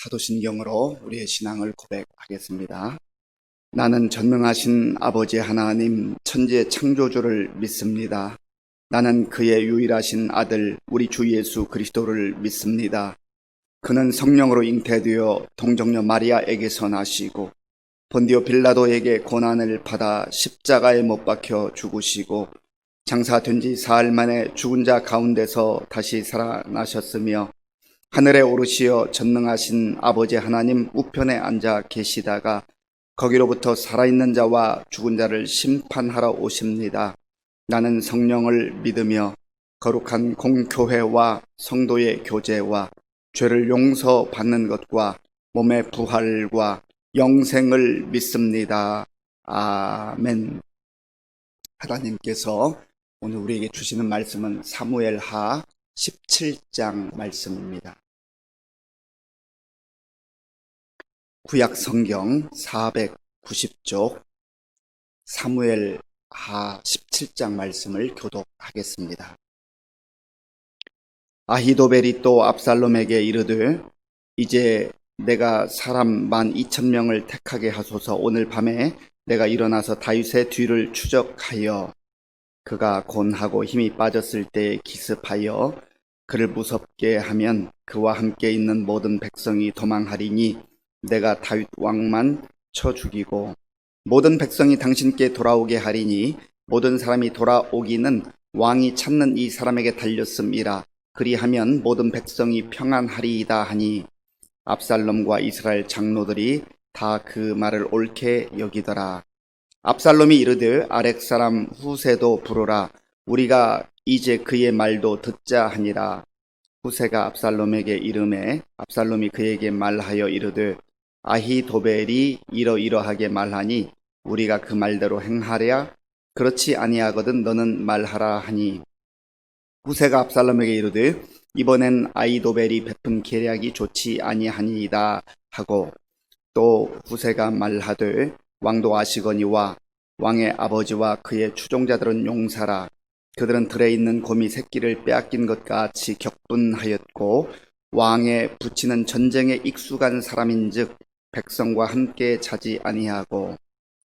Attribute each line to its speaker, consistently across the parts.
Speaker 1: 사도신경으로 우리의 신앙을 고백하겠습니다. 나는 전능하신 아버지 하나님 천지의 창조주를 믿습니다. 나는 그의 유일하신 아들 우리 주 예수 그리스도를 믿습니다. 그는 성령으로 잉태되어 동정녀 마리아에게서 나시고 본디오 빌라도에게 고난을 받아 십자가에 못 박혀 죽으시고 장사된 지 사흘 만에 죽은 자 가운데서 다시 살아나셨으며 하늘에 오르시어 전능하신 아버지 하나님 우편에 앉아 계시다가 거기로부터 살아있는 자와 죽은 자를 심판하러 오십니다. 나는 성령을 믿으며 거룩한 공교회와 성도의 교제와 죄를 용서받는 것과 몸의 부활과 영생을 믿습니다. 아멘. 하나님께서 오늘 우리에게 주시는 말씀은 사무엘하 17장 말씀입니다. 구약 성경 490쪽 사무엘하 17장 말씀을 교독하겠습니다. 아히도벨이 또 압살롬에게 이르되 이제 내가 사람 12,000명을 택하게 하소서. 오늘 밤에 내가 일어나서 다윗의 뒤를 추적하여 그가 곤하고 힘이 빠졌을 때에 기습하여 그를 무섭게 하면 그와 함께 있는 모든 백성이 도망하리니 내가 다윗 왕만 쳐 죽이고 모든 백성이 당신께 돌아오게 하리니 모든 사람이 돌아오기는 왕이 찾는 이 사람에게 달렸음이라. 그리하면 모든 백성이 평안하리이다 하니 압살롬과 이스라엘 장로들이 다 그 말을 옳게 여기더라. 압살롬이 이르되 아렉 사람 후세도 부르라. 우리가 이제 그의 말도 듣자 하니라. 후세가 압살롬에게 이르매 압살롬이 그에게 말하여 이르되 아히도벨이 이러이러하게 말하니 우리가 그 말대로 행하랴. 그렇지 아니하거든 너는 말하라 하니 후세가 압살롬에게 이르되 이번엔 아히도벨이 베푼 계략이 좋지 아니하니이다 하고 또 후세가 말하되 왕도 아시거니와 왕의 아버지와 그의 추종자들은 용사라. 그들은 들에 있는 곰이 새끼를 빼앗긴 것 같이 격분하였고 왕에 붙이는 전쟁에 익숙한 사람인즉 백성과 함께 자지 아니하고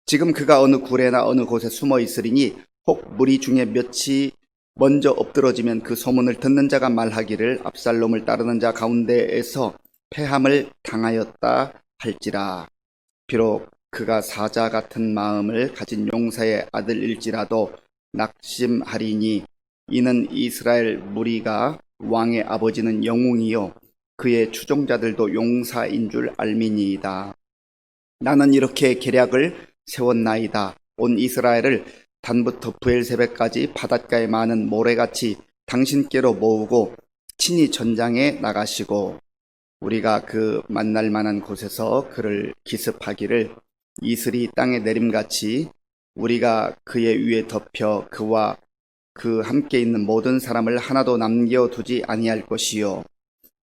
Speaker 1: 지금 그가 어느 굴에나 어느 곳에 숨어 있으리니 혹 무리 중에 몇이 먼저 엎드러지면 그 소문을 듣는 자가 말하기를 압살롬을 따르는 자 가운데에서 패함을 당하였다 할지라. 비록 그가 사자 같은 마음을 가진 용사의 아들일지라도 낙심하리니 이는 이스라엘 무리가 왕의 아버지는 영웅이요 그의 추종자들도 용사인 줄 알미니이다. 나는 이렇게 계략을 세웠나이다. 온 이스라엘을 단부터 브엘세베까지 바닷가에 많은 모래같이 당신께로 모으고 친히 전장에 나가시고 우리가 그 만날 만한 곳에서 그를 기습하기를 이슬이 땅에 내림같이 우리가 그의 위에 덮여 그와 그 함께 있는 모든 사람을 하나도 남겨두지 아니할 것이요.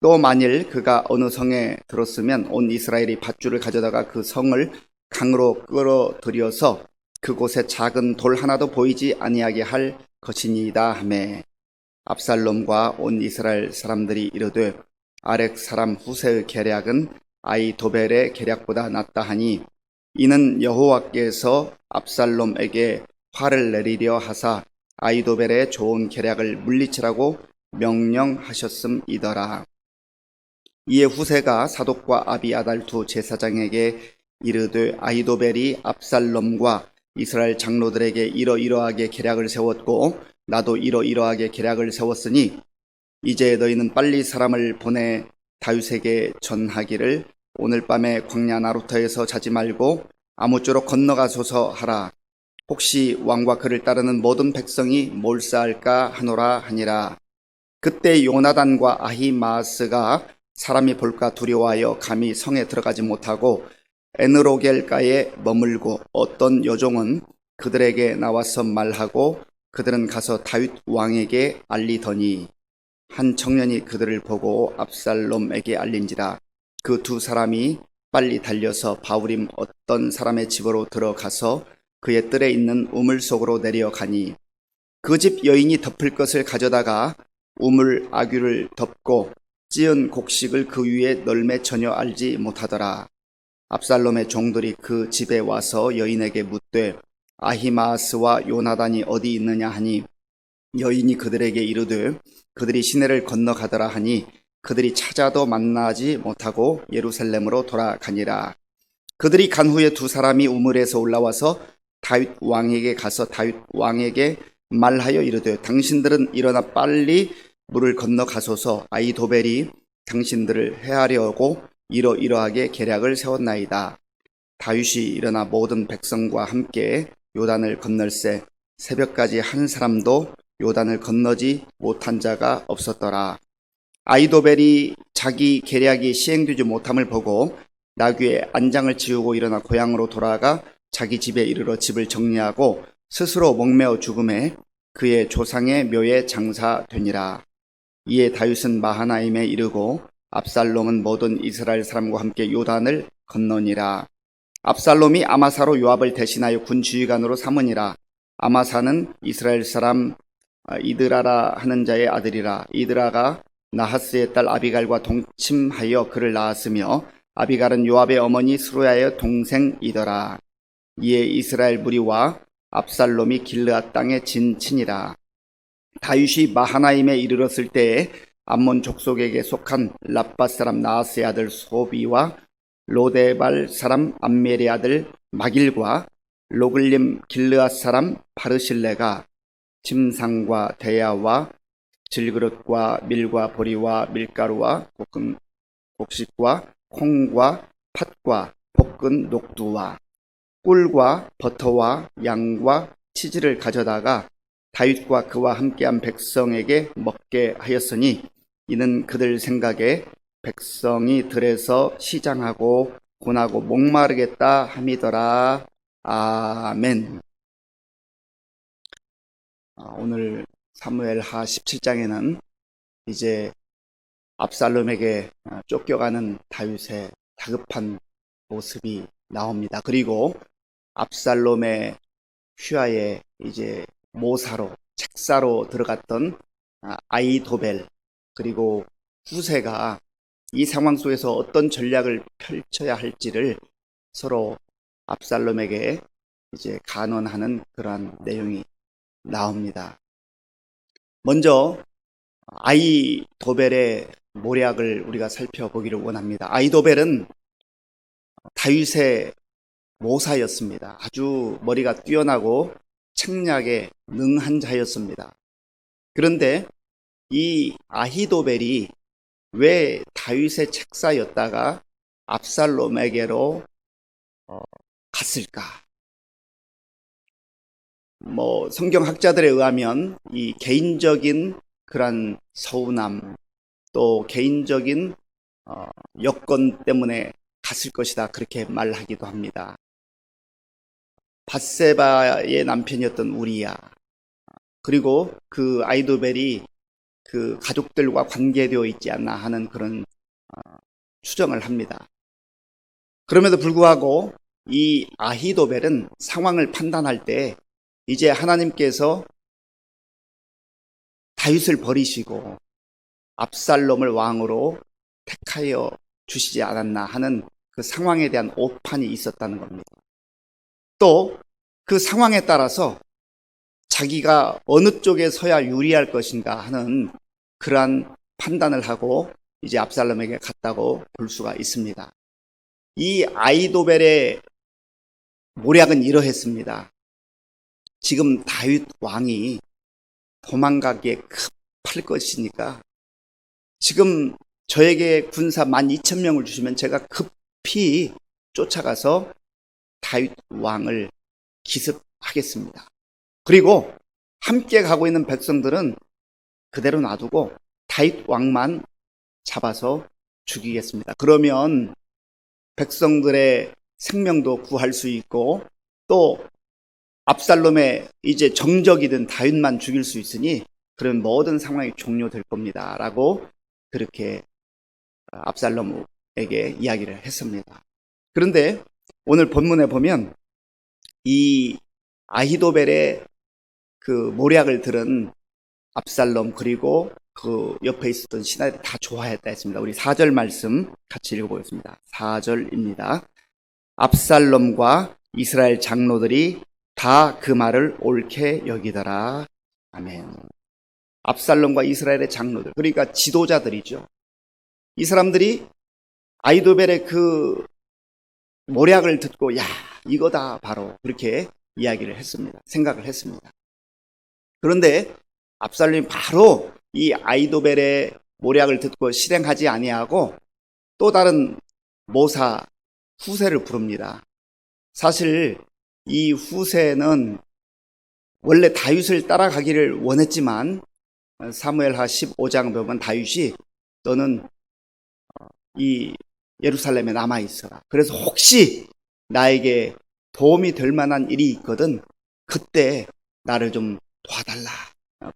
Speaker 1: 또 만일 그가 어느 성에 들었으면 온 이스라엘이 밧줄을 가져다가 그 성을 강으로 끌어들여서 그곳에 작은 돌 하나도 보이지 아니하게 할 것이니이다 하매 압살롬과 온 이스라엘 사람들이 이르되 아렉 사람 후세의 계략은 아히도벨의 계략보다 낫다 하니 이는 여호와께서 압살롬에게 화를 내리려 하사 아히도벨의 좋은 계략을 물리치라고 명령하셨음이더라. 이에 후세가 사독과 아비아달 두 제사장에게 이르되 아히도벨이 압살롬과 이스라엘 장로들에게 이러이러하게 계략을 세웠고 나도 이러이러하게 계략을 세웠으니 이제 너희는 빨리 사람을 보내 다윗에게 전하기를 오늘 밤에 광야 나루터에서 자지 말고 아무쪼록 건너가소서 하라. 혹시 왕과 그를 따르는 모든 백성이 몰사할까 하노라 하니라. 그때 요나단과 아히마스가 사람이 볼까 두려워하여 감히 성에 들어가지 못하고 에느로겔가에 머물고 어떤 여종은 그들에게 나와서 말하고 그들은 가서 다윗 왕에게 알리더니 한 청년이 그들을 보고 압살롬에게 알린지라. 그 두 사람이 빨리 달려서 바울임 어떤 사람의 집으로 들어가서 그의 뜰에 있는 우물 속으로 내려가니 그 집 여인이 덮을 것을 가져다가 우물 아귀를 덮고 지은 곡식을 그 위에 널매 전혀 알지 못하더라. 압살롬의 종들이 그 집에 와서 여인에게 묻되 아히마아스와 요나단이 어디 있느냐 하니 여인이 그들에게 이르되 그들이 시내를 건너가더라 하니 그들이 찾아도 만나지 못하고 예루살렘으로 돌아가니라. 그들이 간 후에 두 사람이 우물에서 올라와서 다윗 왕에게 가서 다윗 왕에게 말하여 이르되 당신들은 일어나 빨리 물을 건너가소서. 아히도벨이 당신들을 해하려고 이러이러하게 계략을 세웠나이다. 다윗이 일어나 모든 백성과 함께 요단을 건널새 새벽까지 한 사람도 요단을 건너지 못한 자가 없었더라. 아히도벨이 자기 계략이 시행되지 못함을 보고 나귀의 안장을 지우고 일어나 고향으로 돌아가 자기 집에 이르러 집을 정리하고 스스로 목매어 죽음에 그의 조상의 묘에 장사되니라. 이에 다윗은 마하나임에 이르고 압살롬은 모든 이스라엘 사람과 함께 요단을 건너니라. 압살롬이 아마사로 요압을 대신하여 군 지휘관으로 삼으니라. 아마사는 이스라엘 사람 이드라라 하는 자의 아들이라. 이드라가 나하스의 딸 아비갈과 동침하여 그를 낳았으며 아비갈은 요압의 어머니 스루야의 동생이더라. 이에 이스라엘 무리와 압살롬이 길르앗 땅에 진친이라. 다윗이 마하나임에 이르렀을 때에 암몬 족속에게 속한 랍밧 사람 나하스의 아들 소비와 로데발 사람 암멜의 아들 마길과 로글림 길르앗 사람 바르실레가 침상과 대야와 질그릇과 밀과 보리와 밀가루와 볶은 곡식과 콩과 팥과 볶은 녹두와 꿀과 버터와 양과 치즈를 가져다가 다윗과 그와 함께한 백성에게 먹게 하였으니 이는 그들 생각에 백성이 들에서 시장하고 고나고 목마르겠다 함이더라. 아멘. 오늘 사무엘하 17장에는 이제 압살롬에게 쫓겨가는 다윗의 다급한 모습이 나옵니다. 그리고 압살롬의 휘하에 이제 모사로 책사로 들어갔던 아히도벨 그리고 후세가 이 상황 속에서 어떤 전략을 펼쳐야 할지를 서로 압살롬에게 이제 간언하는 그러한 내용이 나옵니다. 먼저 아히도벨의 모략을 우리가 살펴보기를 원합니다. 아히도벨은 다윗의 모사였습니다. 아주 머리가 뛰어나고 책략에 능한 자였습니다. 그런데 이 아히도벨이 왜 다윗의 책사였다가 압살롬에게로 갔을까? 성경학자들에 의하면 이 개인적인 그런 서운함 또 개인적인 여건 때문에 갔을 것이다 그렇게 말하기도 합니다. 밧세바의 남편이었던 우리야 그리고 그 아히도벨이 그 가족들과 관계되어 있지 않나 하는 그런 추정을 합니다. 그럼에도 불구하고 이 아히도벨은 상황을 판단할 때 이제 하나님께서 다윗을 버리시고 압살롬을 왕으로 택하여 주시지 않았나 하는 그 상황에 대한 오판이 있었다는 겁니다. 또 그 상황에 따라서 자기가 어느 쪽에 서야 유리할 것인가 하는 그러한 판단을 하고 이제 압살롬에게 갔다고 볼 수가 있습니다. 이 아히도벨의 모략은 이러했습니다. 지금 다윗 왕이 도망가기에 급할 것이니까 지금 저에게 군사 12,000명을 주시면 제가 급히 쫓아가서 다윗 왕을 기습하겠습니다. 그리고 함께 가고 있는 백성들은 그대로 놔두고 다윗 왕만 잡아서 죽이겠습니다. 그러면 백성들의 생명도 구할 수 있고 또 압살롬의 이제 정적이든 다윗만 죽일 수 있으니 그런 모든 상황이 종료될 겁니다. 라고 그렇게 압살롬에게 이야기를 했습니다. 그런데 오늘 본문에 보면 이 아히도벨의 그 모략을 들은 압살롬 그리고 그 옆에 있었던 신하들이 다 좋아했다 했습니다. 우리 4절 말씀 같이 읽어보겠습니다. 4절입니다. 압살롬과 이스라엘 장로들이 다 그 말을 옳게 여기더라. 아멘. 압살롬과 이스라엘의 장로들, 그러니까 지도자들이죠. 이 사람들이 아히도벨의 그 모략을 듣고 야, 이거다 바로 그렇게 이야기를 했습니다. 생각을 했습니다. 그런데 압살롬이 바로 이 아히도벨의 모략을 듣고 실행하지 아니하고 또 다른 모사 후세를 부릅니다. 사실 이 후세는 원래 다윗을 따라가기를 원했지만 사무엘하 15장 보면 다윗이 너는 이 예루살렘에 남아있어라. 그래서 혹시 나에게 도움이 될 만한 일이 있거든 그때 나를 좀 도와달라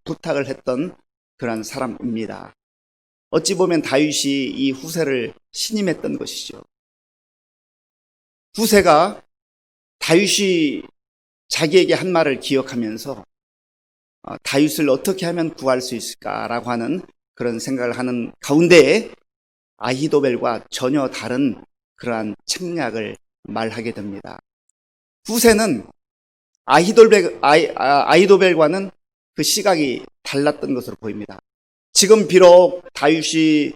Speaker 1: 부탁을 했던 그런 사람입니다. 어찌 보면 다윗이 이 후세를 신임했던 것이죠. 후세가 다윗이 자기에게 한 말을 기억하면서 다윗을 어떻게 하면 구할 수 있을까라고 하는 그런 생각을 하는 가운데에 아히도벨과 전혀 다른 그러한 책략을 말하게 됩니다. 후세는 아히도벨과는 그 시각이 달랐던 것으로 보입니다. 지금 비록 다윗이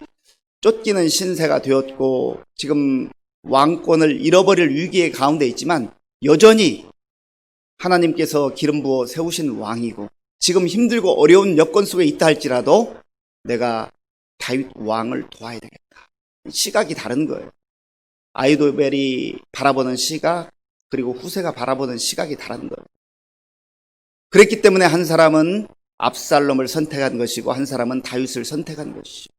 Speaker 1: 쫓기는 신세가 되었고 지금 왕권을 잃어버릴 위기의 가운데 있지만 여전히 하나님께서 기름 부어 세우신 왕이고 지금 힘들고 어려운 여건 속에 있다 할지라도 내가 다윗 왕을 도와야 되겠다. 시각이 다른 거예요. 아히도벨이 바라보는 시각 그리고 후세가 바라보는 시각이 다른 거예요. 그랬기 때문에 한 사람은 압살롬을 선택한 것이고 한 사람은 다윗을 선택한 것이죠.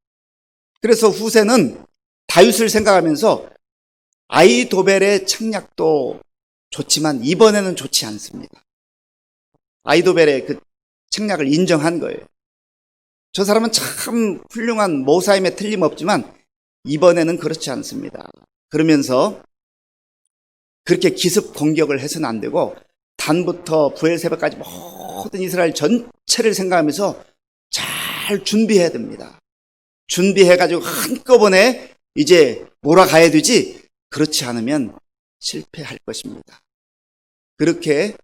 Speaker 1: 그래서 후세는 다윗을 생각하면서 아히도벨의 책략도 좋지만 이번에는 좋지 않습니다. 아히도벨의 그 책략을 인정한 거예요. 저 사람은 참 훌륭한 모사임에 틀림없지만 이번에는 그렇지 않습니다. 그러면서 그렇게 기습 공격을 해서는 안 되고 단부터 부엘세바까지 모든 이스라엘 전체를 생각하면서 잘 준비해야 됩니다. 준비해가지고 한꺼번에 이제 몰아가야 되지 그렇지 않으면 실패할 것입니다. 그렇게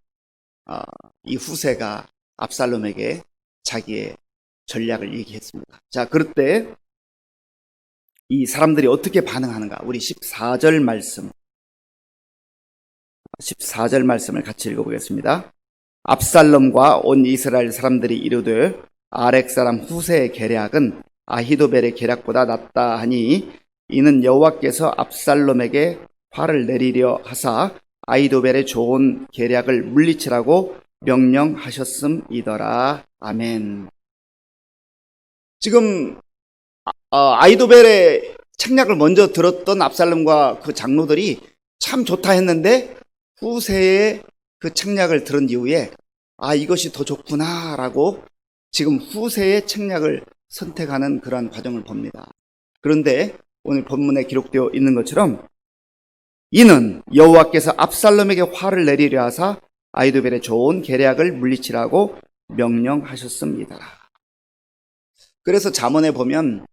Speaker 1: 이 후세가 압살롬에게 자기의 전략을 얘기했습니다. 자, 그럴 때 이 사람들이 어떻게 반응하는가? 우리 14절 말씀을 같이 읽어보겠습니다. 압살롬과 온 이스라엘 사람들이 이르되 아렉 사람 후세의 계략은 아히도벨의 계략보다 낫다 하니 이는 여호와께서 압살롬에게 화를 내리려 하사 아히도벨의 좋은 계략을 물리치라고 명령하셨음이더라. 아멘. 지금 아히도벨의 책략을 먼저 들었던 압살롬과 그 장로들이 참 좋다 했는데 후세의 그 책략을 들은 이후에 이것이 더 좋구나라고 지금 후세의 책략을 선택하는 그러한 과정을 봅니다. 그런데 오늘 본문에 기록되어 있는 것처럼 이는 여호와께서 압살롬에게 화를 내리려 하사 아히도벨의 좋은 계략을 물리치라고 명령하셨습니다. 그래서 잠언에 보면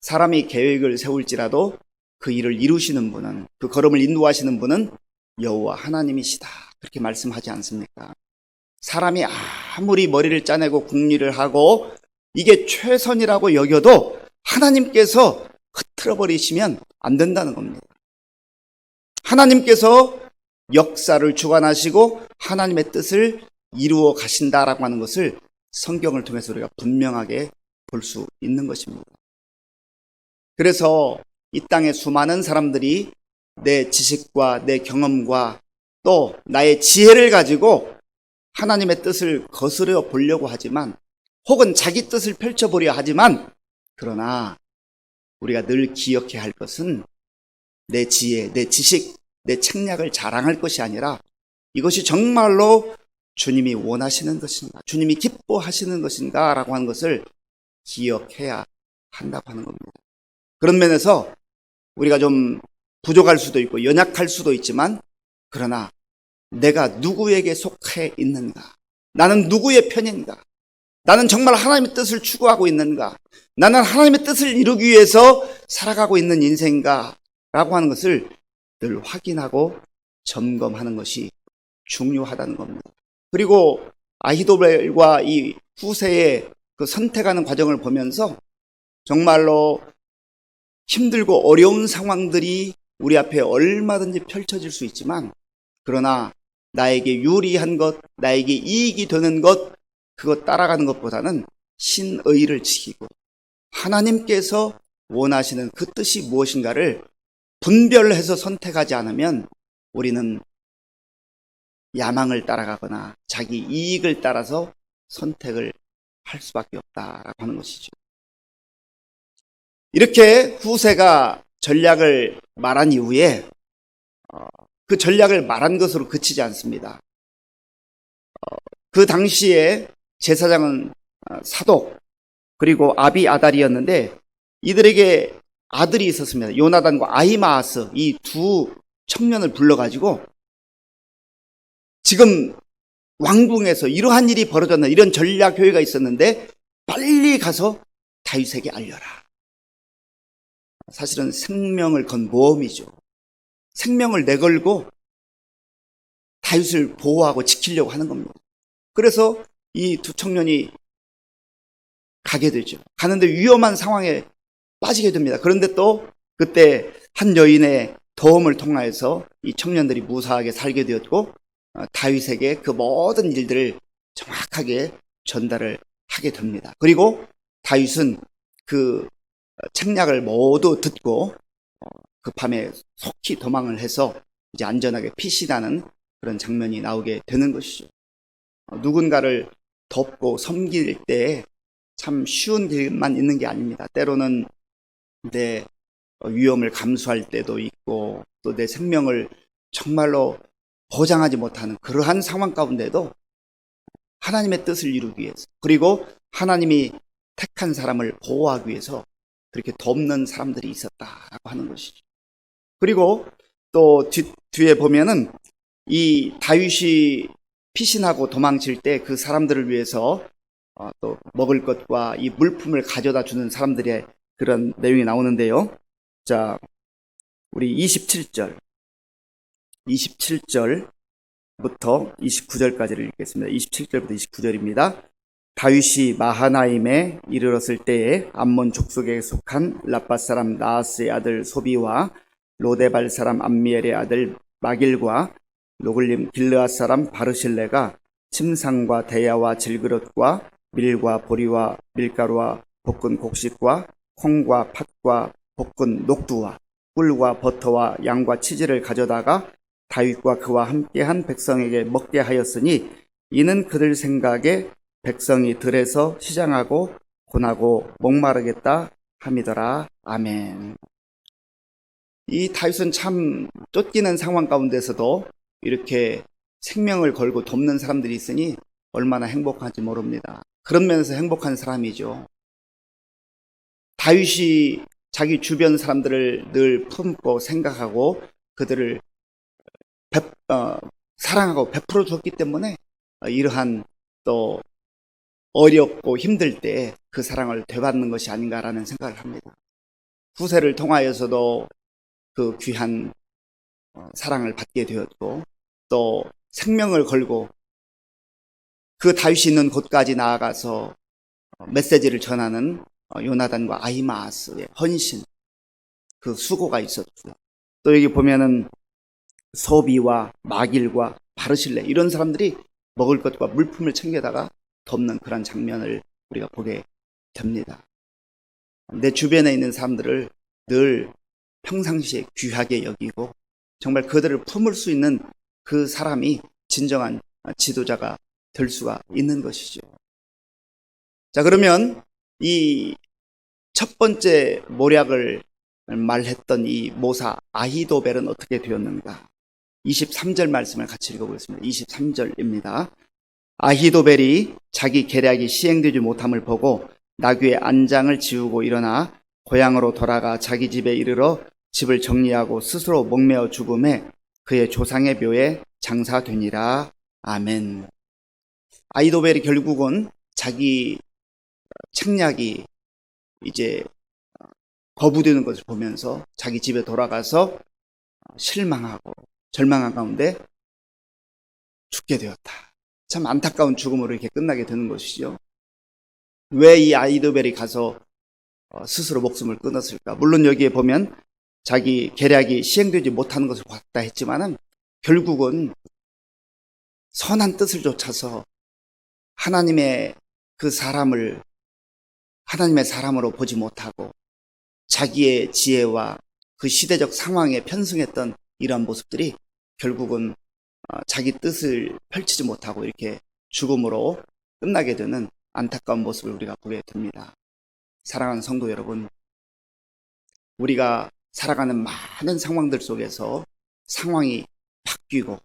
Speaker 1: 사람이 계획을 세울지라도 그 일을 이루시는 분은, 그 걸음을 인도하시는 분은 여호와 하나님이시다. 그렇게 말씀하지 않습니까? 사람이 아무리 머리를 짜내고 궁리를 하고 이게 최선이라고 여겨도 하나님께서 흐트러버리시면 안 된다는 겁니다. 하나님께서 역사를 주관하시고 하나님의 뜻을 이루어 가신다라고 하는 것을 성경을 통해서 우리가 분명하게 볼 수 있는 것입니다. 그래서 이 땅의 수많은 사람들이 내 지식과 내 경험과 또 나의 지혜를 가지고 하나님의 뜻을 거스려 보려고 하지만 혹은 자기 뜻을 펼쳐보려 하지만 그러나 우리가 늘 기억해야 할 것은 내 지혜, 내 지식, 내 책략을 자랑할 것이 아니라 이것이 정말로 주님이 원하시는 것인가, 주님이 기뻐하시는 것인가 라고 하는 것을 기억해야 한다고 하는 겁니다. 그런 면에서 우리가 좀 부족할 수도 있고 연약할 수도 있지만 그러나 내가 누구에게 속해 있는가, 나는 누구의 편인가, 나는 정말 하나님의 뜻을 추구하고 있는가? 나는 하나님의 뜻을 이루기 위해서 살아가고 있는 인생인가? 라고 하는 것을 늘 확인하고 점검하는 것이 중요하다는 겁니다. 그리고 아히도벨과 이 후세의 그 선택하는 과정을 보면서 정말로 힘들고 어려운 상황들이 우리 앞에 얼마든지 펼쳐질 수 있지만, 그러나 나에게 유리한 것, 나에게 이익이 되는 것, 그것 따라가는 것보다는 신의를 지키고 하나님께서 원하시는 그 뜻이 무엇인가를 분별해서 선택하지 않으면 우리는 야망을 따라가거나 자기 이익을 따라서 선택을 할 수밖에 없다라고 하는 것이죠. 이렇게 후세가 전략을 말한 이후에 그 전략을 말한 것으로 그치지 않습니다. 그 당시에 제사장은 사독 그리고 아비아달이었는데 이들에게 아들이 있었습니다. 요나단과 아히마아스, 이 두 청년을 불러가지고 지금 왕궁에서 이러한 일이 벌어졌나, 이런 전략 효의가 있었는데 빨리 가서 다윗에게 알려라. 사실은 생명을 건 모험이죠. 생명을 내걸고 다윗을 보호하고 지키려고 하는 겁니다. 그래서 이 두 청년이 가게 되죠. 가는데 위험한 상황에 빠지게 됩니다. 그런데 또 그때 한 여인의 도움을 통하여서 이 청년들이 무사하게 살게 되었고, 다윗에게 그 모든 일들을 정확하게 전달을 하게 됩니다. 그리고 다윗은 그 책략을 모두 듣고 그 밤에 속히 도망을 해서 이제 안전하게 피신하는 그런 장면이 나오게 되는 것이죠. 누군가를 돕고 섬길 때 참 쉬운 길만 있는 게 아닙니다. 때로는 내 위험을 감수할 때도 있고, 또 내 생명을 정말로 보장하지 못하는 그러한 상황 가운데도 하나님의 뜻을 이루기 위해서, 그리고 하나님이 택한 사람을 보호하기 위해서 그렇게 돕는 사람들이 있었다라고 하는 것이죠. 그리고 또 뒤에 보면은 이 다윗이 피신하고 도망칠 때 그 사람들을 위해서 또 먹을 것과 이 물품을 가져다 주는 사람들의 그런 내용이 나오는데요. 자, 우리 27절부터 29절까지를 읽겠습니다. 27절부터 29절입니다. 다윗이 마하나임에 이르렀을 때에 암몬 족속에 속한 라밧 사람 나하스의 아들 소비와 로데발 사람 암미엘의 아들 마길과 노글림 길르앗 사람 바르실레가 침상과 대야와 질그릇과 밀과 보리와 밀가루와 볶은 곡식과 콩과 팥과 볶은 녹두와 꿀과 버터와 양과 치즈를 가져다가 다윗과 그와 함께한 백성에게 먹게 하였으니 이는 그들 생각에 백성이 들에서 시장하고 고나고 목마르겠다 함이더라. 아멘. 이 다윗은 참 쫓기는 상황 가운데서도 이렇게 생명을 걸고 돕는 사람들이 있으니 얼마나 행복한지 모릅니다. 그런 면에서 행복한 사람이죠. 다윗이 자기 주변 사람들을 늘 품고 생각하고 그들을 사랑하고 베풀어 줬기 때문에 이러한 또 어렵고 힘들 때 그 사랑을 되받는 것이 아닌가라는 생각을 합니다. 후세를 통하여서도 그 귀한 사랑을 받게 되었고, 또 생명을 걸고 그 다윗이 있는 곳까지 나아가서 메시지를 전하는 요나단과 아히마아스의 헌신, 그 수고가 있었고요. 또 여기 보면은 소비와 마길과 바르실레, 이런 사람들이 먹을 것과 물품을 챙겨다가 돕는 그런 장면을 우리가 보게 됩니다. 내 주변에 있는 사람들을 늘 평상시에 귀하게 여기고 정말 그들을 품을 수 있는 그 사람이 진정한 지도자가 될 수가 있는 것이죠. 자, 그러면 이 첫 번째 모략을 말했던 이 모사 아히도벨은 어떻게 되었는가? 23절 말씀을 같이 읽어보겠습니다. 23절입니다. 아히도벨이 자기 계략이 시행되지 못함을 보고 나귀의 안장을 지우고 일어나 고향으로 돌아가 자기 집에 이르러 집을 정리하고 스스로 목매어 죽음에 그의 조상의 묘에 장사되니라. 아멘. 아히도벨이 결국은 자기 책략이 이제 거부되는 것을 보면서 자기 집에 돌아가서 실망하고 절망한 가운데 죽게 되었다. 참 안타까운 죽음으로 이렇게 끝나게 되는 것이죠. 왜 이 아이도벨이 가서 스스로 목숨을 끊었을까? 물론 여기에 보면 자기 계략이 시행되지 못하는 것을 봤다 했지만은 결국은 선한 뜻을 좇아서 하나님의 그 사람을 하나님의 사람으로 보지 못하고 자기의 지혜와 그 시대적 상황에 편승했던 이러한 모습들이 결국은 자기 뜻을 펼치지 못하고 이렇게 죽음으로 끝나게 되는 안타까운 모습을 우리가 보게 됩니다. 사랑하는 성도 여러분, 우리가 살아가는 많은 상황들 속에서 상황이 바뀌고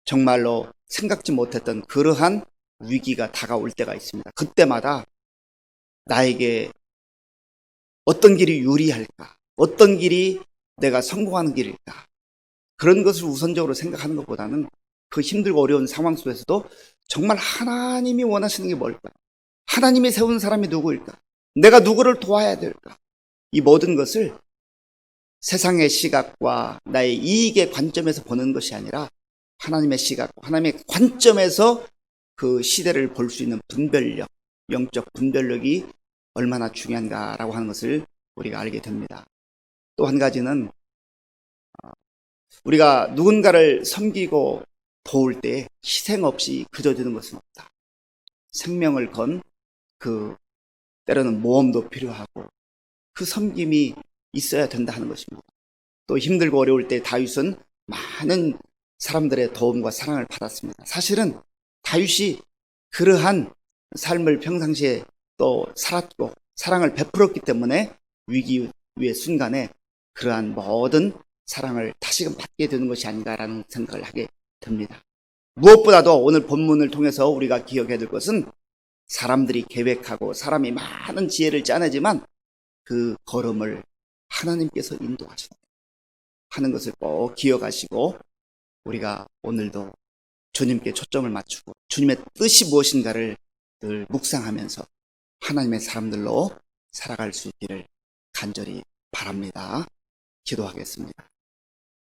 Speaker 1: 정말로 생각지 못했던 그러한 위기가 다가올 때가 있습니다. 그때마다 나에게 어떤 길이 유리할까? 어떤 길이 내가 성공하는 길일까? 그런 것을 우선적으로 생각하는 것보다는 그 힘들고 어려운 상황 속에서도 정말 하나님이 원하시는 게 뭘까? 하나님이 세운 사람이 누구일까? 내가 누구를 도와야 될까? 이 모든 것을 세상의 시각과 나의 이익의 관점에서 보는 것이 아니라 하나님의 시각과 하나님의 관점에서 그 시대를 볼 수 있는 분별력, 영적 분별력이 얼마나 중요한가라고 하는 것을 우리가 알게 됩니다. 또 한 가지는 우리가 누군가를 섬기고 도울 때 희생 없이 그쳐지는 것은 없다. 생명을 건 때로는 모험도 필요하고 그 섬김이 있어야 된다 하는 것입니다. 또 힘들고 어려울 때 다윗은 많은 사람들의 도움과 사랑을 받았습니다. 사실은 다윗이 그러한 삶을 평상시에 또 살았고 사랑을 베풀었기 때문에 위기의 순간에 그러한 모든 사랑을 다시금 받게 되는 것이 아닌가라는 생각을 하게 됩니다. 무엇보다도 오늘 본문을 통해서 우리가 기억해야 될 것은 사람들이 계획하고 사람이 많은 지혜를 짜내지만 그 걸음을 하나님께서 인도하신다 하는 것을 꼭 기억하시고 우리가 오늘도 주님께 초점을 맞추고 주님의 뜻이 무엇인가를 늘 묵상하면서 하나님의 사람들로 살아갈 수 있기를 간절히 바랍니다. 기도하겠습니다.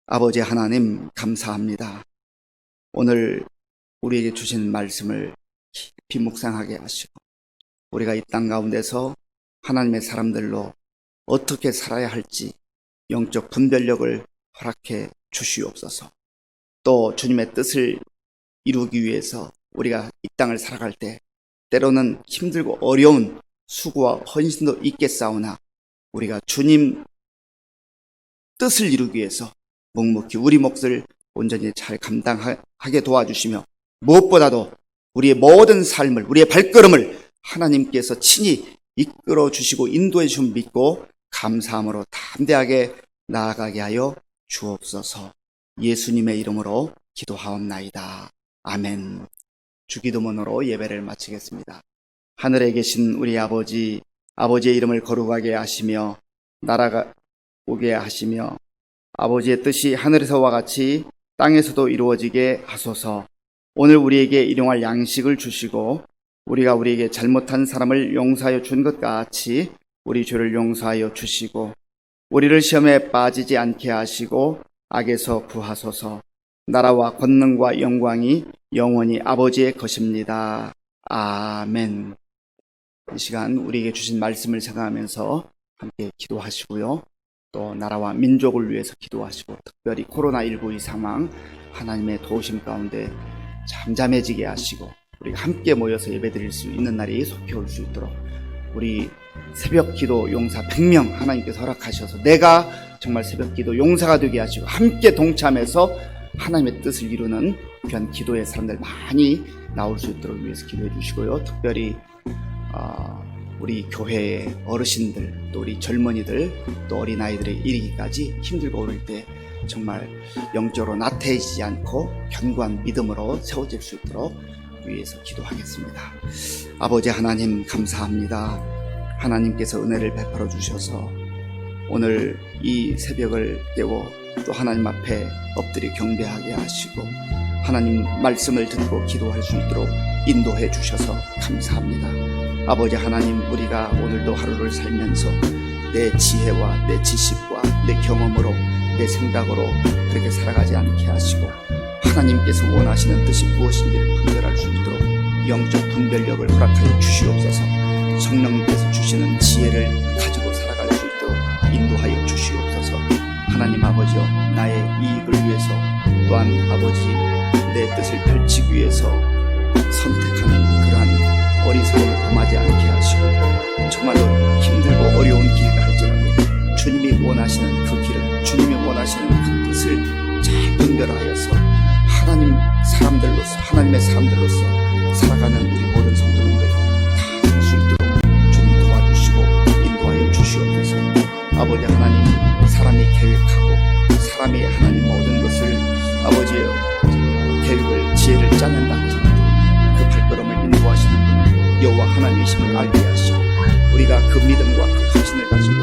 Speaker 1: 아버지 하나님 감사합니다. 오늘 우리에게 주신 말씀을 깊이 묵상하게 하시고 우리가 이 땅 가운데서 하나님의 사람들로 어떻게 살아야 할지 영적 분별력을 허락해 주시옵소서. 또 주님의 뜻을 이루기 위해서 우리가 이 땅을 살아갈 때 때로는 힘들고 어려운 수고와 헌신도 있겠사오나 우리가 주님 뜻을 이루기 위해서 묵묵히 우리 몫을 온전히 잘 감당하게 도와주시며 무엇보다도 우리의 모든 삶을 우리의 발걸음을 하나님께서 친히 이끌어 주시고 인도해 주심 믿고 감사함으로 담대하게 나아가게 하여 주옵소서. 예수님의 이름으로 기도하옵나이다. 아멘. 주기도문으로 예배를 마치겠습니다. 하늘에 계신 우리 아버지, 아버지의 이름을 거룩하게 하시며 나라가 오게 하시며 아버지의 뜻이 하늘에서와 같이 땅에서도 이루어지게 하소서. 오늘 우리에게 일용할 양식을 주시고 우리가 우리에게 잘못한 사람을 용서하여 준 것 같이 우리 죄를 용서하여 주시고 우리를 시험에 빠지지 않게 하시고 악에서 구하소서. 나라와 권능과 영광이 영원히 아버지의 것입니다. 아멘. 이 시간 우리에게 주신 말씀을 생각하면서 함께 기도하시고요. 또 나라와 민족을 위해서 기도하시고 특별히 코로나19 이 상황 하나님의 도우심 가운데 잠잠해지게 하시고 우리가 함께 모여서 예배드릴 수 있는 날이 속히 올 수 있도록 우리 새벽 기도 용사 100명 하나님께서 허락하셔서 내가 정말 새벽 기도 용사가 되게 하시고 함께 동참해서 하나님의 뜻을 이루는 귀한 기도의 사람들 많이 나올 수 있도록 위해서 기도해 주시고요. 특별히 우리 교회의 어르신들 또 우리 젊은이들 또 어린아이들의 이르기까지 힘들고 어려울 때 정말 영적으로 나태해지지 않고 견고한 믿음으로 세워질 수 있도록 위해서 기도하겠습니다. 아버지 하나님 감사합니다. 하나님께서 은혜를 베풀어 주셔서 오늘 이 새벽을 깨워 또 하나님 앞에 엎드려 경배하게 하시고 하나님 말씀을 듣고 기도할 수 있도록 인도해 주셔서 감사합니다. 아버지 하나님, 우리가 오늘도 하루를 살면서 내 지혜와 내 지식과 내 경험으로 내 생각으로 그렇게 살아가지 않게 하시고 하나님께서 원하시는 뜻이 무엇인지를 분별할 수 있도록 영적 분별력을 허락하여 주시옵소서. 성령님께서 주시는 지혜를 가지고 살아갈 수 있도록 인도하여 주시옵소서. 하나님 아버지여, 나의 이익을 위해서 또한 아버지 내 뜻을 펼치기 위해서 선택하는 그러한 어리석음을 범하지 않게 하시고 정말로 힘들고 어려운 길이라 할지라도 주님이 원하시는 그 길을, 주님이 원하시는 그 뜻을 잘 분별하여서 하나님의 사람들로서 살아가는 우리 모든 성도님들 다 살 수 있도록 주님 도와주시고 인도하여 주시옵소서. 아버지 하나님, 사람이 계획하고 사람이 하나님 모든 것을 아버지의 계획을 지혜를 짜낸다 할지라도 그 발걸음을 인도하시는 분은 여호와 하나님이심을 알게 하시고 우리가 그 믿음과 그 확신을 가지고